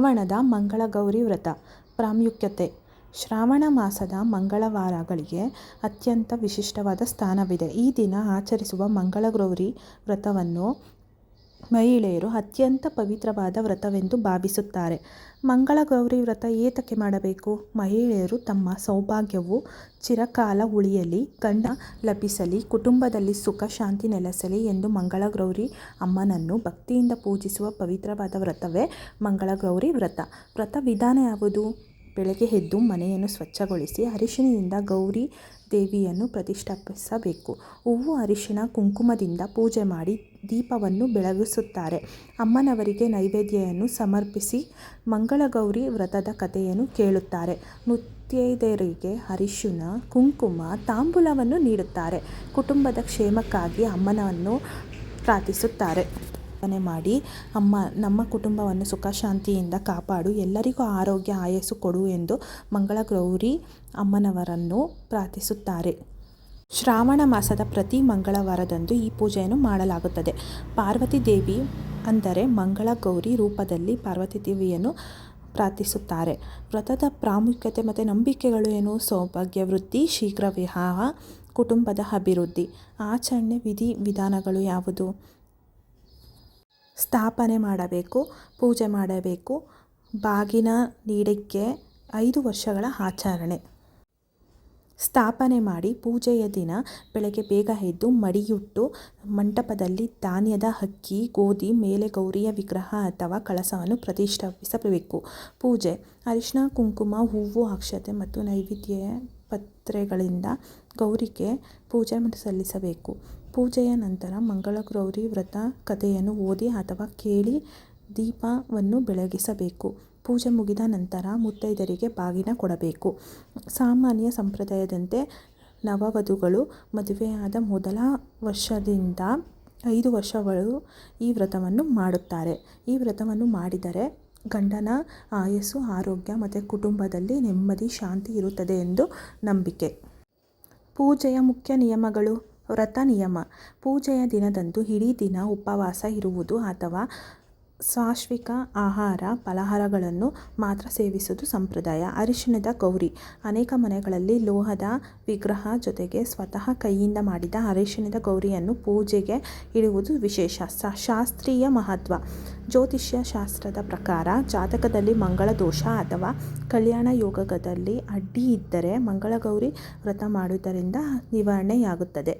ಶ್ರಾವಣದ ಮಂಗಳಗೌರಿ ವ್ರತ ಪ್ರಾಮುಖ್ಯತೆ. ಶ್ರಾವಣ ಮಾಸದ ಮಂಗಳವಾರಗಳಿಗೆ ಅತ್ಯಂತ ವಿಶಿಷ್ಟವಾದ ಸ್ಥಾನವಿದೆ. ಈ ದಿನ ಆಚರಿಸುವ ಮಂಗಳಗೌರಿ ವ್ರತವನ್ನು ಮಹಿಳೆಯರು ಅತ್ಯಂತ ಪವಿತ್ರವಾದ ವ್ರತವೆಂದು ಭಾವಿಸುತ್ತಾರೆ. ಮಂಗಳಗೌರಿ ವ್ರತ ಏತಕ್ಕೆ ಮಾಡಬೇಕು? ಮಹಿಳೆಯರು ತಮ್ಮ ಸೌಭಾಗ್ಯವು ಚಿರಕಾಲ ಉಳಿಯಲಿ, ಗಂಡ ಲಭಿಸಲಿ, ಕುಟುಂಬದಲ್ಲಿ ಸುಖ ಶಾಂತಿ ನೆಲೆಸಲಿ ಎಂದು ಮಂಗಳಗೌರಿ ಅಮ್ಮನನ್ನು ಭಕ್ತಿಯಿಂದ ಪೂಜಿಸುವ ಪವಿತ್ರವಾದ ವ್ರತವೇ ಮಂಗಳಗೌರಿ ವ್ರತ. ವ್ರತ ವಿಧಾನ ಯಾವುದು? ಬೆಳಗ್ಗೆ ಎದ್ದು ಮನೆಯನ್ನು ಸ್ವಚ್ಛಗೊಳಿಸಿ ಅರಿಶಿಣದಿಂದ ಗೌರಿ ದೇವಿಯನ್ನು ಪ್ರತಿಷ್ಠಾಪಿಸಬೇಕು. ಹೂವು, ಅರಿಶಿಣ, ಕುಂಕುಮದಿಂದ ಪೂಜೆ ಮಾಡಿ ದೀಪವನ್ನು ಬೆಳಗಿಸುತ್ತಾರೆ. ಅಮ್ಮನವರಿಗೆ ನೈವೇದ್ಯವನ್ನು ಸಮರ್ಪಿಸಿ ಮಂಗಳಗೌರಿ ವ್ರತದ ಕಥೆಯನ್ನು ಕೇಳುತ್ತಾರೆ. ಮುತ್ತೈದೆಯರಿಗೆ ಅರಿಶಿಣ, ಕುಂಕುಮ, ತಾಂಬೂಲವನ್ನು ನೀಡುತ್ತಾರೆ. ಕುಟುಂಬದ ಕ್ಷೇಮಕ್ಕಾಗಿ ಅಮ್ಮನನ್ನು ಪ್ರಾರ್ಥಿಸುತ್ತಾರೆ. ಮಾಡಿ, ಅಮ್ಮ ನಮ್ಮ ಕುಟುಂಬವನ್ನು ಸುಖ ಶಾಂತಿಯಿಂದ ಕಾಪಾಡು, ಎಲ್ಲರಿಗೂ ಆರೋಗ್ಯ ಆಯಸ್ಸು ಕೊಡು ಎಂದು ಮಂಗಳಗೌರಿ ಅಮ್ಮನವರನ್ನು ಪ್ರಾರ್ಥಿಸುತ್ತಾರೆ. ಶ್ರಾವಣ ಮಾಸದ ಪ್ರತಿ ಮಂಗಳವಾರದಂದು ಈ ಪೂಜೆಯನ್ನು ಮಾಡಲಾಗುತ್ತದೆ. ಪಾರ್ವತಿ ದೇವಿ ಅಂದರೆ ಮಂಗಳಗೌರಿ ರೂಪದಲ್ಲಿ ಪಾರ್ವತಿ ದೇವಿಯನ್ನು ಪ್ರಾರ್ಥಿಸುತ್ತಾರೆ. ವ್ರತದ ಪ್ರಾಮುಖ್ಯತೆ ಮತ್ತು ನಂಬಿಕೆಗಳು ಏನು? ಸೌಭಾಗ್ಯ ವೃದ್ಧಿ, ಶೀಘ್ರ ವಿವಾಹ, ಕುಟುಂಬದ ಅಭಿವೃದ್ಧಿ. ಆಚರಣೆ ವಿಧಿ ವಿಧಾನಗಳು ಯಾವುದು? ಸ್ಥಾಪನೆ ಮಾಡಬೇಕು, ಪೂಜೆ ಮಾಡಬೇಕು, ಬಾಗಿನ ನೀಡಿಕೆ 5 ವರ್ಷಗಳ ಆಚರಣೆ. ಸ್ಥಾಪನೆ ಮಾಡಿ ಪೂಜೆಯ ದಿನ ಬೆಳಗ್ಗೆ ಬೇಗ ಎದ್ದು ಮಡಿಯುಟ್ಟು ಮಂಟಪದಲ್ಲಿ ಧಾನ್ಯದ ಅಕ್ಕಿ, ಗೋಧಿ ಮೇಲೆ ಗೌರಿಯ ವಿಗ್ರಹ ಅಥವಾ ಕಳಸವನ್ನು ಪ್ರತಿಷ್ಠಾಪಿಸಬೇಕು. ಪೂಜೆ: ಅರಿಶಿಣ, ಕುಂಕುಮ, ಹೂವು, ಅಕ್ಷತೆ ಮತ್ತು ನೈವೇದ್ಯ ಪತ್ರೆಗಳಿಂದ ಗೌರಿಗೆ ಪೂಜೆ ಸಲ್ಲಿಸಬೇಕು. ಪೂಜೆಯ ನಂತರ ಮಂಗಳಗೌರಿ ವ್ರತ ಕಥೆಯನ್ನು ಓದಿ ಅಥವಾ ಕೇಳಿ ದೀಪವನ್ನು ಬೆಳಗಿಸಬೇಕು. ಪೂಜೆ ಮುಗಿದ ನಂತರ ಮುತ್ತೈದೆಯರಿಗೆ ಬಾಗಿನ ಕೊಡಬೇಕು. ಸಾಮಾನ್ಯ ಸಂಪ್ರದಾಯದಂತೆ ನವವಧುಗಳು ಮದುವೆಯಾದ ಮೊದಲ ವರ್ಷದಿಂದ 5 ವರ್ಷಗಳು ಈ ವ್ರತವನ್ನು ಮಾಡುತ್ತಾರೆ. ಈ ವ್ರತವನ್ನು ಮಾಡಿದರೆ ಗಂಡನ ಆಯಸ್ಸು, ಆರೋಗ್ಯ ಮತ್ತು ಕುಟುಂಬದಲ್ಲಿ ನೆಮ್ಮದಿ, ಶಾಂತಿ ಇರುತ್ತದೆ ಎಂದು ನಂಬಿಕೆ. ಪೂಜೆಯ ಮುಖ್ಯ ನಿಯಮಗಳು. ವ್ರತ ನಿಯಮ: ಪೂಜೆಯ ದಿನದಂದು ಇಡೀ ದಿನ ಉಪವಾಸ ಇರುವುದು ಅಥವಾ ಸಾತ್ವಿಕ ಆಹಾರ ಫಲಹಾರಗಳನ್ನು ಮಾತ್ರ ಸೇವಿಸುವುದು ಸಂಪ್ರದಾಯ. ಅರಿಶಿಣದ ಗೌರಿ: ಅನೇಕ ಮನೆಗಳಲ್ಲಿ ಲೋಹದ ವಿಗ್ರಹ ಜೊತೆಗೆ ಸ್ವತಃ ಕೈಯಿಂದ ಮಾಡಿದ ಅರಿಶಿಣದ ಗೌರಿಯನ್ನು ಪೂಜೆಗೆ ಇಡುವುದು ವಿಶೇಷ. ಶಾಸ್ತ್ರೀಯ ಮಹತ್ವ: ಜ್ಯೋತಿಷ್ಯ ಶಾಸ್ತ್ರದ ಪ್ರಕಾರ ಜಾತಕದಲ್ಲಿ ಮಂಗಳ ದೋಷ ಅಥವಾ ಕಲ್ಯಾಣ ಯೋಗದಲ್ಲಿ ಅಡ್ಡಿ ಇದ್ದರೆ ಮಂಗಳಗೌರಿ ವ್ರತ ಮಾಡುವುದರಿಂದ ನಿವಾರಣೆಯಾಗುತ್ತದೆ.